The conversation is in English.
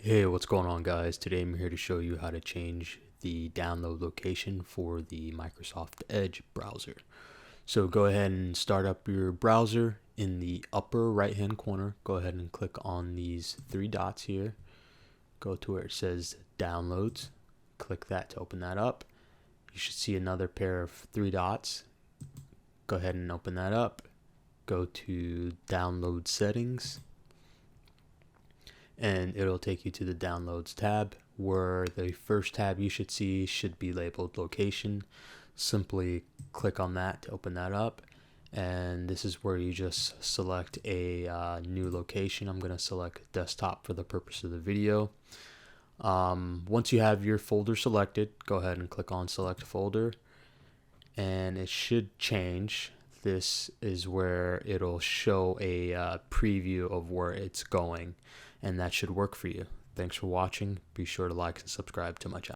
Hey, what's going on, guys? Today I'm here to show you how to change the download location for the Microsoft Edge browser. So go ahead and start up your browser. In the upper right hand corner, go ahead and click on these three dots here. Go to where it says downloads. Click that to open that up. You should see another pair of three dots. Go ahead and open that up. Go to download settings, and it'll take you to the downloads tab, where the first tab you should see should be labeled location. Simply click on that to open that up, and this is where you just select a new location. I'm going to select desktop for the purpose of the video. Once you have your folder selected, go ahead and click on select folder, and it should change. This is where it'll show a preview of where it's going, and that should work for you. Thanks for watching. Be sure to like and subscribe to my channel.